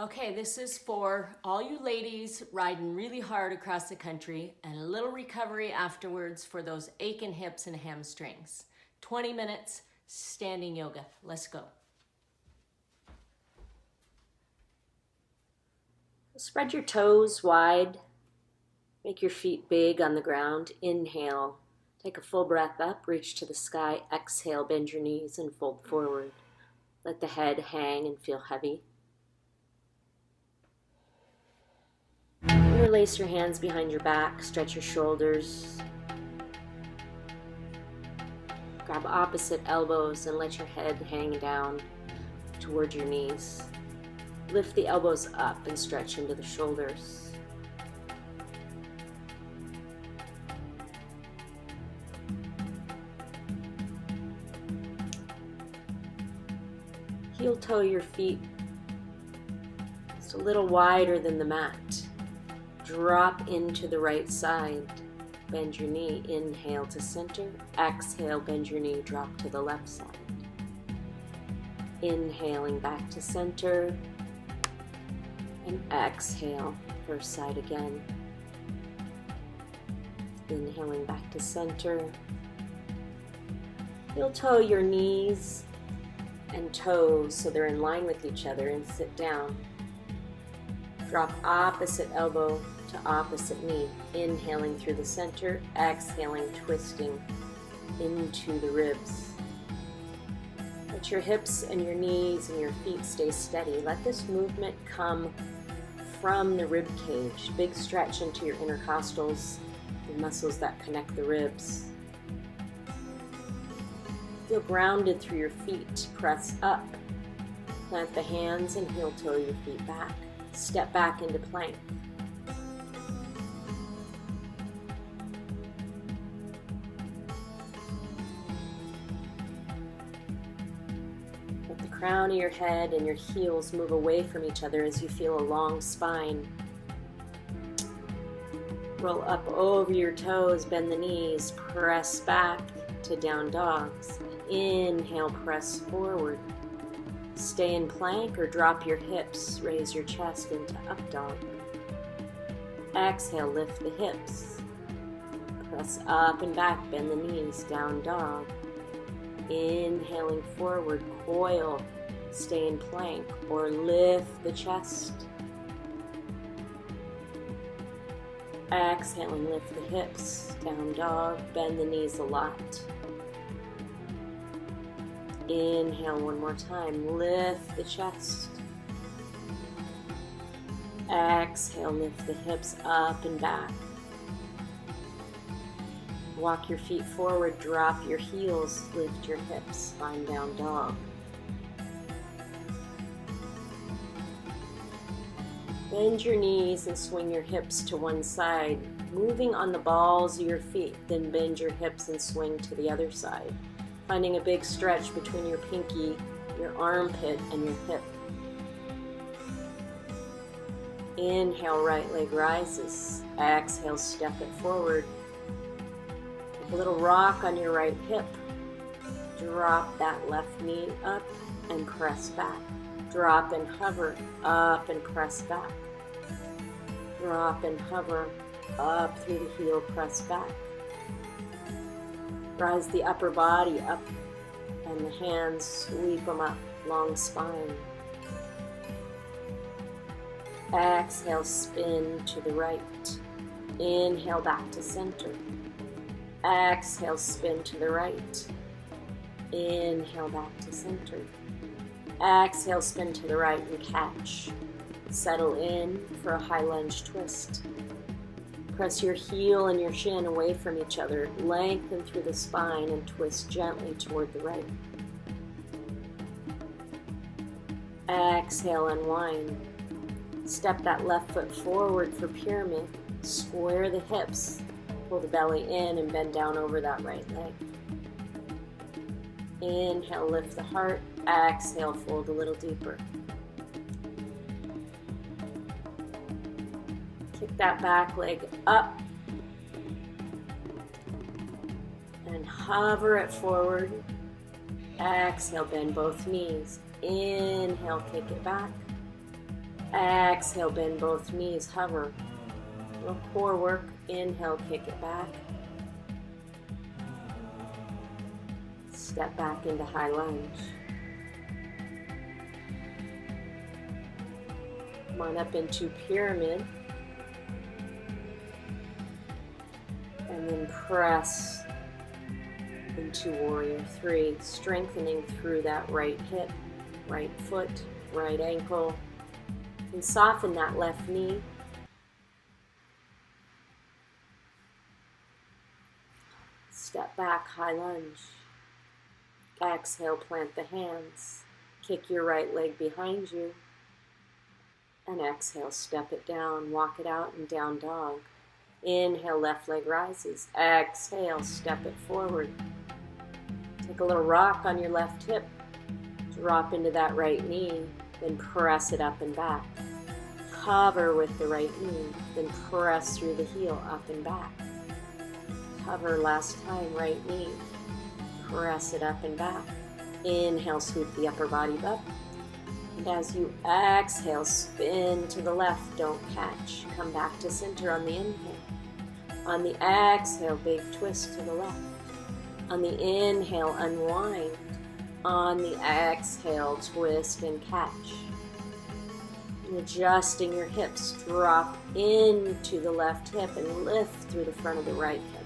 Okay, this is for all you ladies riding really hard across the country and a little recovery afterwards for those aching hips and hamstrings. 20 minutes standing yoga. Let's go. Spread your toes wide. Make your feet big on the ground. Inhale. Take a full breath up. Reach to the sky. Exhale. Bend your knees and fold forward. Let the head hang and feel heavy. Interlace your hands behind your back, stretch your shoulders. Grab opposite elbows and let your head hang down toward your knees. Lift the elbows up and stretch into the shoulders. Heel toe your feet just a little wider than the mat. Drop into the right side. Bend your knee. Inhale to center. Exhale, bend your knee. Drop to the left side. Inhaling back to center. And exhale, first side again. Inhaling back to center. Heel toe your knees and toes so they're in line with each other and sit down. Drop opposite elbow to opposite knee, inhaling through the center, exhaling, twisting into the ribs. Let your hips and your knees and your feet stay steady. Let this movement come from the rib cage. Big stretch into your intercostals, the muscles that connect the ribs. Feel grounded through your feet. Press up. Plant the hands and heel toe your feet back. Step back into plank. Let the crown of your head and your heels move away from each other as you feel a long spine. Roll up over your toes, bend the knees, press back to down dogs. Inhale, press forward. Stay in plank or drop your hips, raise your chest into up dog. Exhale, lift the hips. Press up and back, bend the knees, down dog. Inhaling forward, coil, stay in plank or lift the chest. Exhaling, lift the hips, down dog, bend the knees a lot. Inhale one more time, lift the chest. Exhale, lift the hips up and back. Walk your feet forward, drop your heels, lift your hips, find down dog. Bend your knees and swing your hips to one side, moving on the balls of your feet, then bend your hips and swing to the other side. Finding a big stretch between your pinky, your armpit, and your hip. Inhale, right leg rises. Exhale, step it forward. Take a little rock on your right hip. Drop that left knee up and press back. Drop and hover, up and press back. Drop and hover, up through the heel, press back. Rise the upper body up and the hands sweep them up, long spine. Exhale, spin to the right. Inhale, back to center. Exhale, spin to the right. Inhale, back to center. Exhale, spin to the right and catch. Settle in for a high lunge twist. Press your heel and your shin away from each other. Lengthen through the spine and twist gently toward the right. Exhale, unwind. Step that left foot forward for pyramid. Square the hips. Pull the belly in and bend down over that right leg. Inhale, lift the heart. Exhale, fold a little deeper. Kick that back leg up and hover it forward. Exhale, bend both knees. Inhale, kick it back. Exhale, bend both knees, hover. Little core work. Inhale, kick it back. Step back into high lunge. Come on up into pyramid. And then press into warrior three, strengthening through that right hip, right foot, right ankle. And soften that left knee. Step back, high lunge. Exhale, plant the hands. Kick your right leg behind you. And exhale, step it down, walk it out in down dog. Inhale, left leg rises. Exhale, step it forward. Take a little rock on your left hip. Drop into that right knee, then press it up and back. Cover with the right knee, then press through the heel, up and back. Cover last time, right knee. Press it up and back. Inhale, sweep the upper body up. And as you exhale, spin to the left, don't catch. Come back to center on the inhale. On the exhale, big twist to the left. On the inhale, unwind. On the exhale, twist and catch. And adjusting your hips, drop into the left hip and lift through the front of the right hip.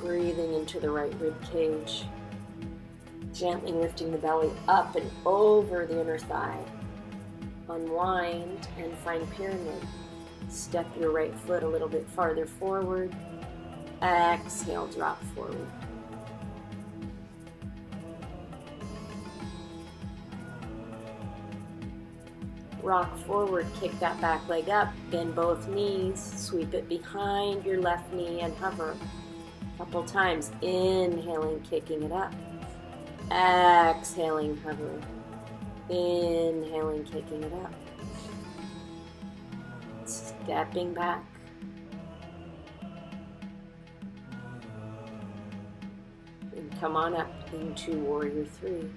Breathing into the right rib cage. Gently lifting the belly up and over the inner thigh. Unwind and find pyramid. Step your right foot a little bit farther forward. Exhale, drop forward. Rock forward, kick that back leg up, bend both knees, sweep it behind your left knee and hover. Couple times, inhaling, kicking it up. Exhaling, hovering. Inhaling, kicking it up. Stepping back. And come on up into warrior three.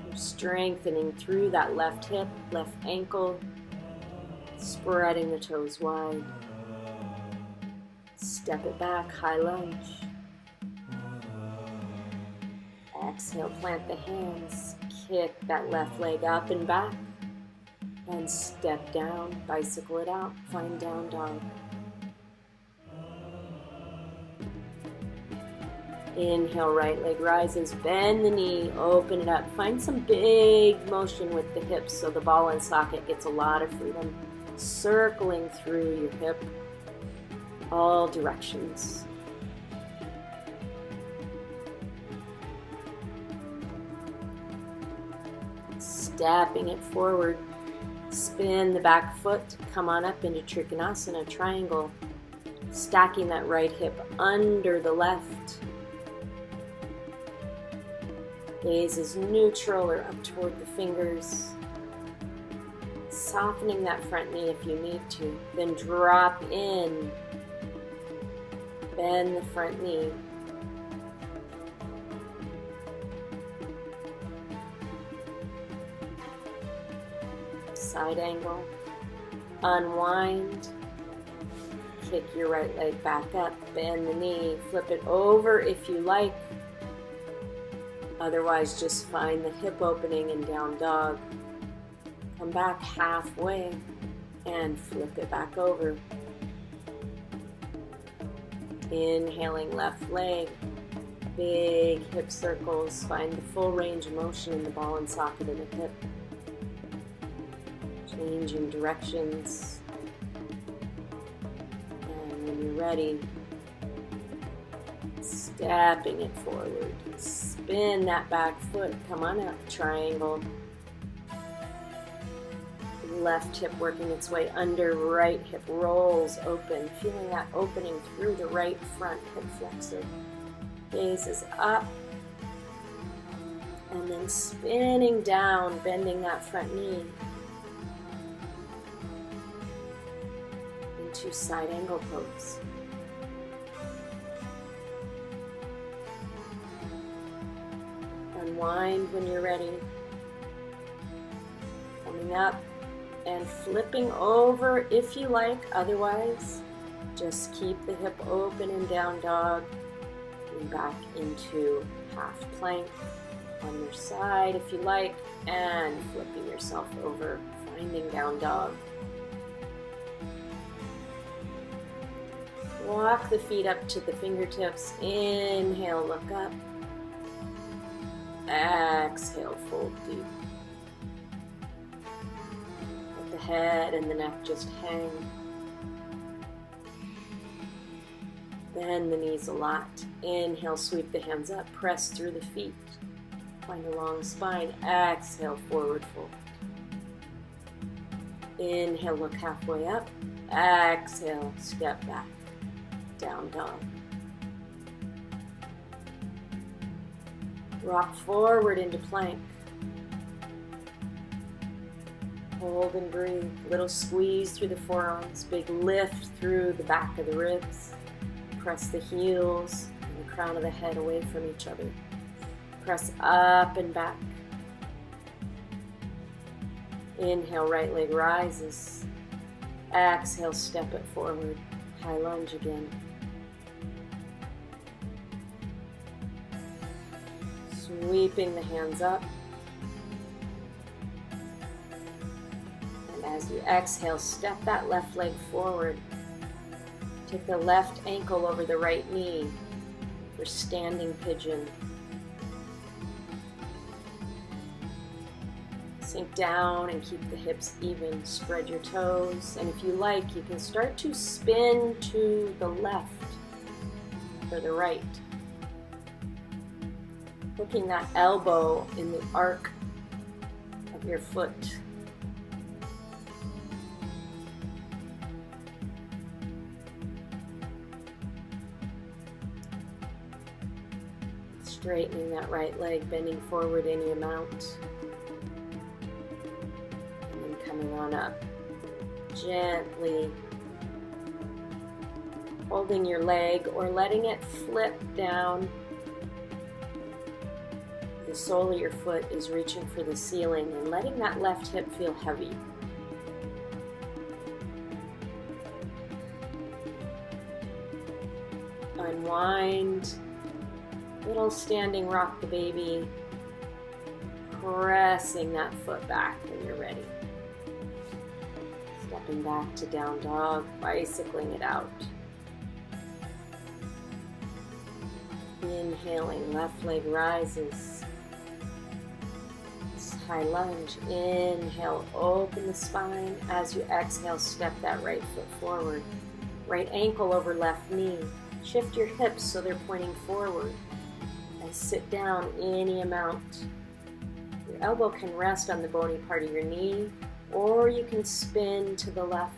You're strengthening through that left hip, left ankle, spreading the toes wide. Step it back, high lunge. Exhale, plant the hands. Kick that left leg up and back. And step down, bicycle it out, find down dog. Inhale, right leg rises, bend the knee, open it up. Find some big motion with the hips so the ball and socket gets a lot of freedom. Circling through your hip, all directions. Stepping it forward. Spin the back foot, come on up into Trikonasana, triangle. Stacking that right hip under the left. Gaze is neutral or up toward the fingers. Softening that front knee if you need to. Then drop in. Bend the front knee. Side angle. Unwind. Kick your right leg back up. Bend the knee. Flip it over if you like. Otherwise, just find the hip opening in down dog. Come back halfway and flip it back over. Inhaling left leg. Big hip circles. Find the full range of motion in the ball and socket of the hip. Changing directions. And when you're ready, stepping it forward. Spin that back foot. Come on up. Triangle. Left hip working its way under. Right hip rolls open. Feeling that opening through the right front hip flexor. Gaze is up. And then spinning down, bending that front knee. Into side angle pose. Unwind when you're ready. Lifting up and flipping over if you like. Otherwise, just keep the hip open in down dog and back into half plank on your side if you like, and flipping yourself over, finding down dog. Walk the feet up to the fingertips. Inhale, look up. Exhale, fold deep. Let the head and the neck just hang. Bend the knees a lot. Inhale, sweep the hands up. Press through the feet. Find a long spine. Exhale, forward fold. Inhale, look halfway up. Exhale, step back. Down dog. Rock forward into plank. Hold and breathe. Little squeeze through the forearms. Big lift through the back of the ribs. Press the heels and the crown of the head away from each other. Press up and back. Inhale, right leg rises. Exhale, step it forward. High lunge again. Sweeping the hands up. And as you exhale, step that left leg forward. Take the left ankle over the right knee for standing pigeon. Sink down and keep the hips even. Spread your toes. And if you like, you can start to spin to the left or the right. Hooking that elbow in the arc of your foot. Straightening that right leg, bending forward any amount. And then coming on up. Gently holding your leg or letting it flip down. The sole of your foot is reaching for the ceiling and letting that left hip feel heavy. Unwind. Little standing rock the baby. Pressing that foot back when you're ready. Stepping back to down dog, bicycling it out. Inhaling, left leg rises. High lunge. Inhale, open the spine. As you exhale, step that right foot forward. Right ankle over left knee. Shift your hips so they're pointing forward. And sit down any amount. Your elbow can rest on the bony part of your knee, or you can spin to the left.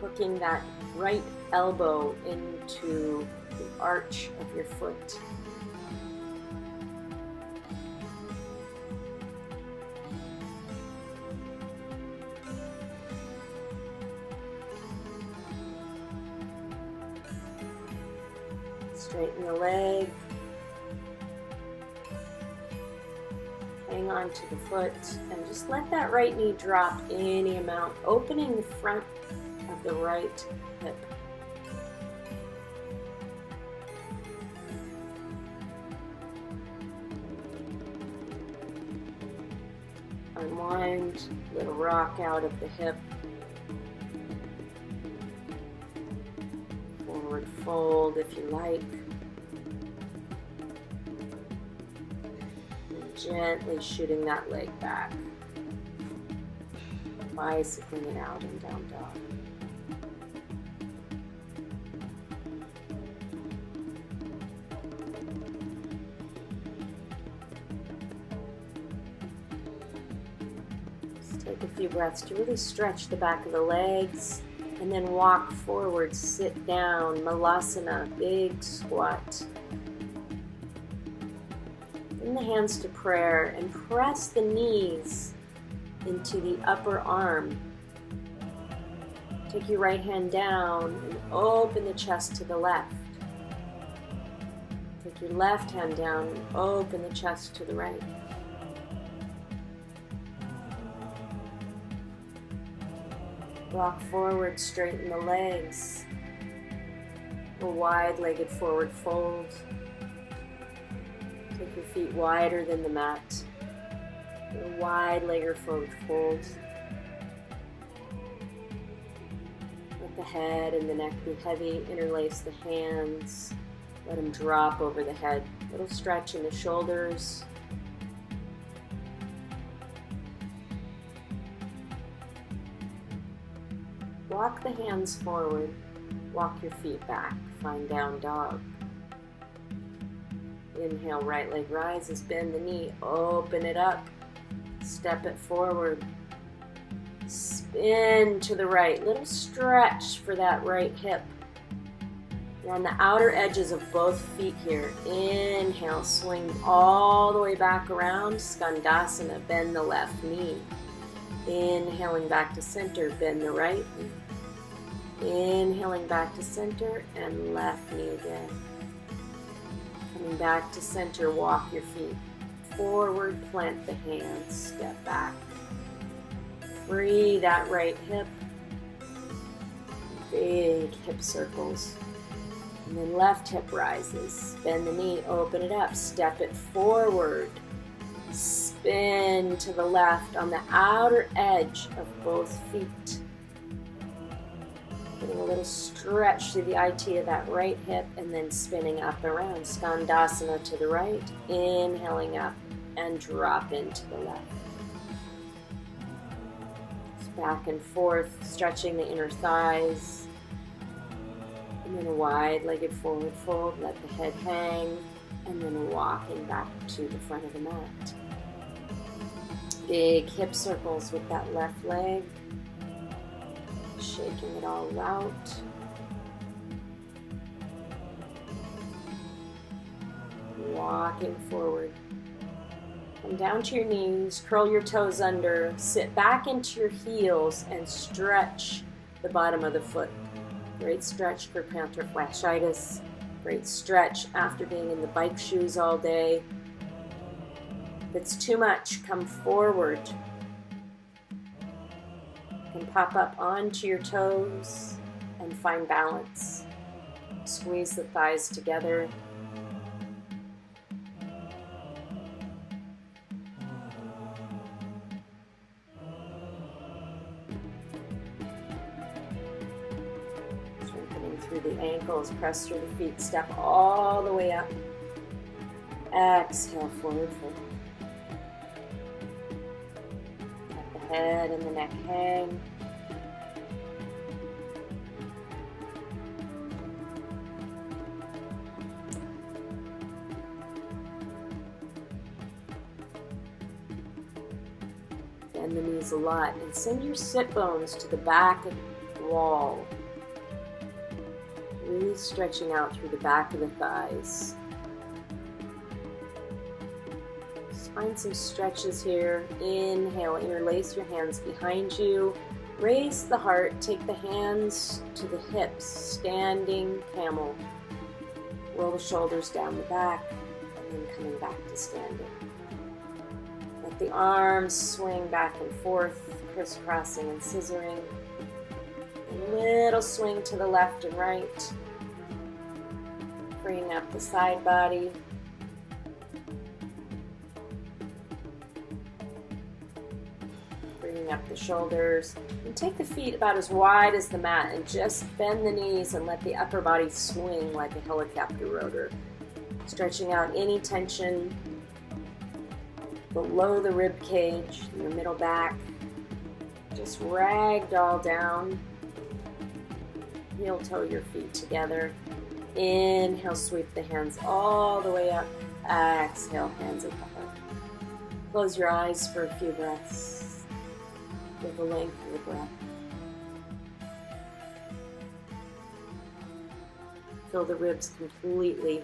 Hooking that right elbow into the arch of your foot. Straighten the leg. Hang on to the foot and just let that right knee drop any amount, opening the front of the right hip. Unwind, little rock out of the hip. Forward fold if you like. And gently shooting that leg back. Bicycling it out and down dog. Just take a few breaths to really stretch the back of the legs. And then walk forward, sit down, Malasana, big squat. Bring the hands to prayer and press the knees into the upper arm. Take your right hand down and open the chest to the left. Take your left hand down and open the chest to the right. Rock forward, straighten the legs. A wide-legged forward fold. Take your feet wider than the mat. A wide-legged forward fold. Let the head and the neck be heavy. Interlace the hands. Let them drop over the head. Little stretch in the shoulders. Walk the hands forward. Walk your feet back. Find down dog. Inhale, right leg rises. Bend the knee. Open it up. Step it forward. Spin to the right. Little stretch for that right hip. You're on the outer edges of both feet here. Inhale, swing all the way back around. Skandasana, bend the left knee. Inhaling back to center, bend the right knee. Inhaling back to center and left knee again. Coming back to center, walk your feet forward, plant the hands, step back. Free that right hip. Big hip circles. And then left hip rises. Bend the knee, open it up, step it forward. Spin to the left on the outer edge of both feet. Getting a little stretch through the IT of that right hip and then spinning up and around. Skandasana to the right, inhaling up and drop into the left. Just back and forth, stretching the inner thighs. And then a wide-legged forward fold, let the head hang, and then walking back to the front of the mat. Big hip circles with that left leg. Shaking it all out. Walking forward. Come down to your knees, curl your toes under, sit back into your heels and stretch the bottom of the foot. Great stretch for plantar fasciitis. Great stretch after being in the bike shoes all day. If it's too much, come forward. You can pop up onto your toes and find balance. Squeeze the thighs together. Strengthening through the ankles, press through the feet, step all the way up. Exhale, forward fold. Let the head and the neck hang. Bend the knees a lot and send your sit bones to the back of the wall. Really stretching out through the back of the thighs. Just find some stretches here. Inhale, interlace your hands behind you. Raise the heart, take the hands to the hips, standing camel. Roll the shoulders down the back, and then coming back to standing. Let the arms swing back and forth, crisscrossing and scissoring. A little swing to the left and right. Freeing up the side body. Bringing up the shoulders. And take the feet about as wide as the mat and just bend the knees and let the upper body swing like a helicopter rotor. Stretching out any tension below the rib cage, in your middle back. Just ragdoll down. Heel toe your feet together. Inhale, sweep the hands all the way up. Exhale, hands at the heart. Close your eyes for a few breaths. With the length of the breath. Fill the ribs completely.